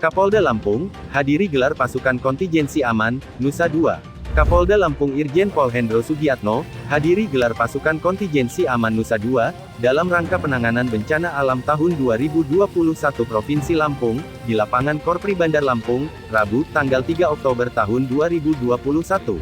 Kapolda Lampung, hadiri gelar pasukan kontingensi aman, Nusa Dua. Kapolda Lampung Irjen Pol Hendro Sugiatno, hadiri gelar pasukan kontingensi aman Nusa Dua, dalam rangka penanganan bencana alam tahun 2021 Provinsi Lampung, di lapangan Korpri Bandar Lampung, Rabu, tanggal 3 Oktober tahun 2021.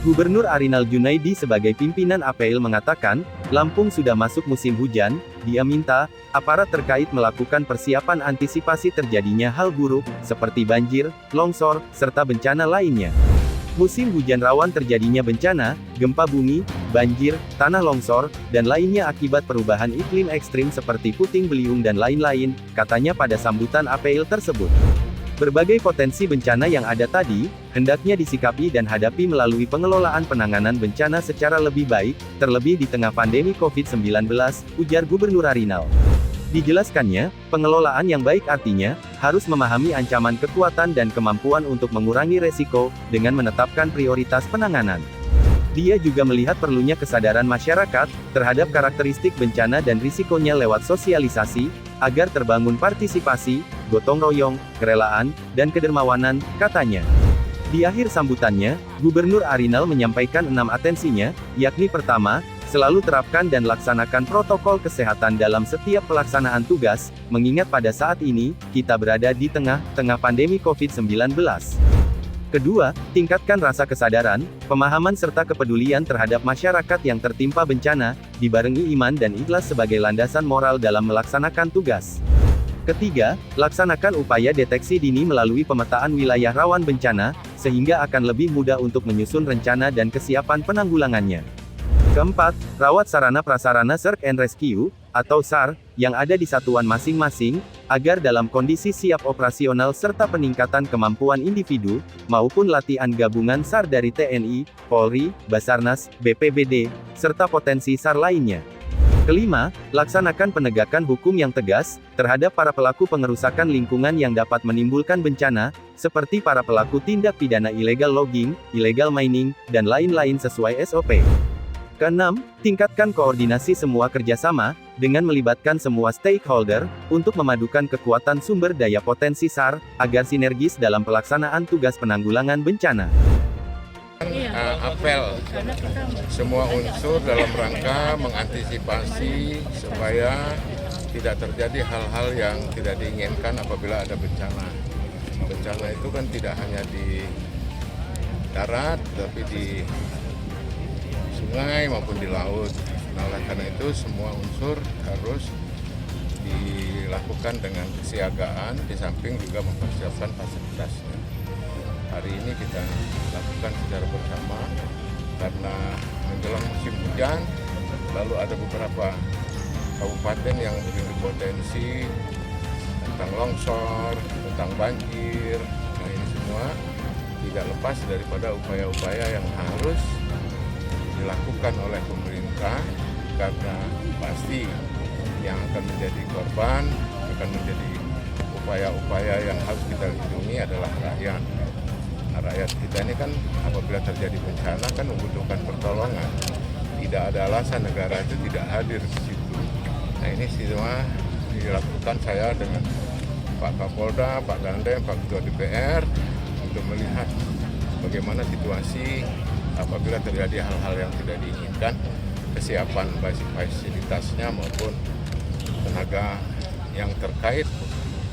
Gubernur Arinal Junaidi sebagai pimpinan APIL mengatakan, Lampung sudah masuk musim hujan, dia minta, aparat terkait melakukan persiapan antisipasi terjadinya hal buruk, seperti banjir, longsor, serta bencana lainnya. Musim hujan rawan terjadinya bencana, gempa bumi, banjir, tanah longsor, dan lainnya akibat perubahan iklim ekstrim seperti puting beliung dan lain-lain, katanya pada sambutan APIL tersebut. Berbagai potensi bencana yang ada tadi, hendaknya disikapi dan hadapi melalui pengelolaan penanganan bencana secara lebih baik, terlebih di tengah pandemi COVID-19, ujar Gubernur Arinal. Dijelaskannya, pengelolaan yang baik artinya, harus memahami ancaman kekuatan dan kemampuan untuk mengurangi resiko, dengan menetapkan prioritas penanganan. Dia juga melihat perlunya kesadaran masyarakat, terhadap karakteristik bencana dan risikonya lewat sosialisasi, agar terbangun partisipasi, gotong royong, kerelaan, dan kedermawanan, katanya. Di akhir sambutannya, Gubernur Arinal menyampaikan 6 atensinya, yakni pertama, selalu terapkan dan laksanakan protokol kesehatan dalam setiap pelaksanaan tugas, mengingat pada saat ini, kita berada di tengah-tengah pandemi COVID-19. Kedua, tingkatkan rasa kesadaran, pemahaman serta kepedulian terhadap masyarakat yang tertimpa bencana, dibarengi iman dan ikhlas sebagai landasan moral dalam melaksanakan tugas. Ketiga, laksanakan upaya deteksi dini melalui pemetaan wilayah rawan bencana, sehingga akan lebih mudah untuk menyusun rencana dan kesiapan penanggulangannya. Keempat, rawat sarana prasarana Search and Rescue, atau SAR, yang ada di satuan masing-masing, agar dalam kondisi siap operasional serta peningkatan kemampuan individu, maupun latihan gabungan SAR dari TNI, Polri, Basarnas, BPBD, serta potensi SAR lainnya. Kelima, laksanakan penegakan hukum yang tegas, terhadap para pelaku pengerusakan lingkungan yang dapat menimbulkan bencana, seperti para pelaku tindak pidana illegal logging, illegal mining, dan lain-lain sesuai SOP. Keenam, tingkatkan koordinasi semua kerjasama, dengan melibatkan semua stakeholder, untuk memadukan kekuatan sumber daya potensi SAR, agar sinergis dalam pelaksanaan tugas penanggulangan bencana. Apel semua unsur dalam rangka mengantisipasi supaya tidak terjadi hal-hal yang tidak diinginkan apabila ada bencana. Bencana itu kan tidak hanya di darat, tapi di sungai maupun di laut. Nah, oleh karena itu semua unsur harus dilakukan dengan kesiagaan, di samping juga mempersiapkan fasilitasnya. Hari ini kita lakukan secara bersama karena menjelang musim hujan, lalu ada beberapa kabupaten yang memiliki potensi tentang longsor, tentang banjir. Nah, ini semua tidak lepas daripada upaya-upaya yang harus dilakukan oleh pemerintah, karena pasti yang akan menjadi korban, akan menjadi upaya-upaya yang harus kita lindungi adalah rakyat. Nah, rakyat kita ini kan apabila terjadi bencana kan membutuhkan pertolongan. Tidak ada alasan negara itu tidak hadir di situ. Nah, ini semua dilakukan saya dengan Pak Kapolda, Pak Dandem, Pak Ketua DPR untuk melihat bagaimana situasi apabila terjadi hal-hal yang tidak diinginkan, kesiapan baik fasilitasnya maupun tenaga yang terkait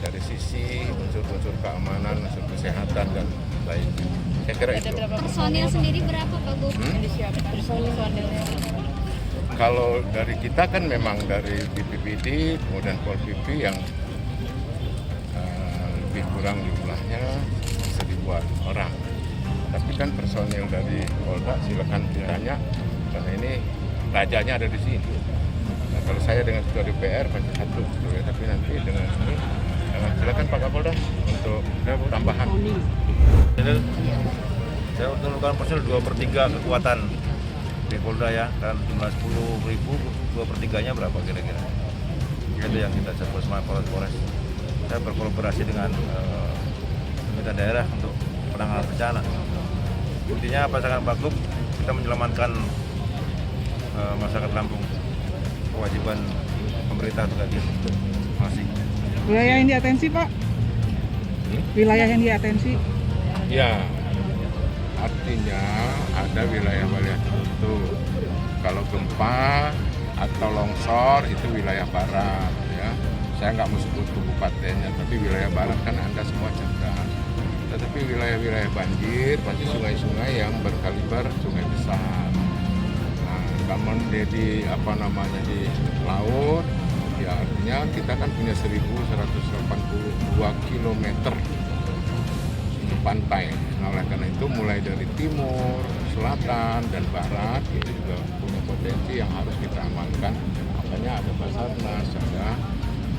dari sisi unsur-unsur keamanan, unsur kesehatan dan lainnya. Saya kira itu. Personil sendiri berapa Pak Gub? Personilnya. Kalau dari kita kan memang dari BPBD, kemudian Pol PP yang lebih kurang jumlahnya 1.000-an orang. Tapi kan personil dari Polda silakan ditanya, karena ini rajanya ada di sini. Nah, kalau saya dengan Ketua DPR pasti satu, ya. Tapi nanti dengan ini silakan Pak Kapolda untuk tambahan. Jadi saya menurunkan personil 2/3 kekuatan di Polda ya, kan jumlah 10.000, 2/3-nya berapa kira-kira? Itu yang kita sebut sama Polres. Saya berkolaborasi dengan pemerintah daerah untuk penanganan bencana. Intinya pasangan Pak Gub, kita menyelamatkan masyarakat Lampung. Kewajiban pemerintah juga dia masih. Wilayah yang diatensi Pak? ini. Wilayah yang diatensi. Ya, artinya ada wilayah-wilayah tertentu. Kalau gempa atau longsor itu wilayah barat, ya. Saya nggak mau sebut kabupatennya, tapi wilayah barat kan Anda semua cerdas. Tetapi wilayah-wilayah banjir pasti sungai-sungai yang berkaliber sungai besar. Nah, kalau di di laut, ya artinya kita kan punya 1.182 km pantai. Nah, oleh karena itu mulai dari timur, selatan, dan barat itu juga punya potensi yang harus kita amankan. Makanya ada Basarnas, ada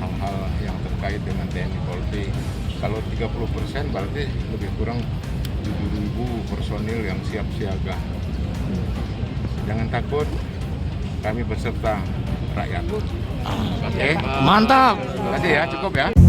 hal-hal yang terkait dengan TNI Polri. Kalau 30% berarti lebih kurang 7.000 personil yang siap siaga. Jangan takut, kami beserta rakyat. Oke, Mantap. terima kasih ya, cukup ya.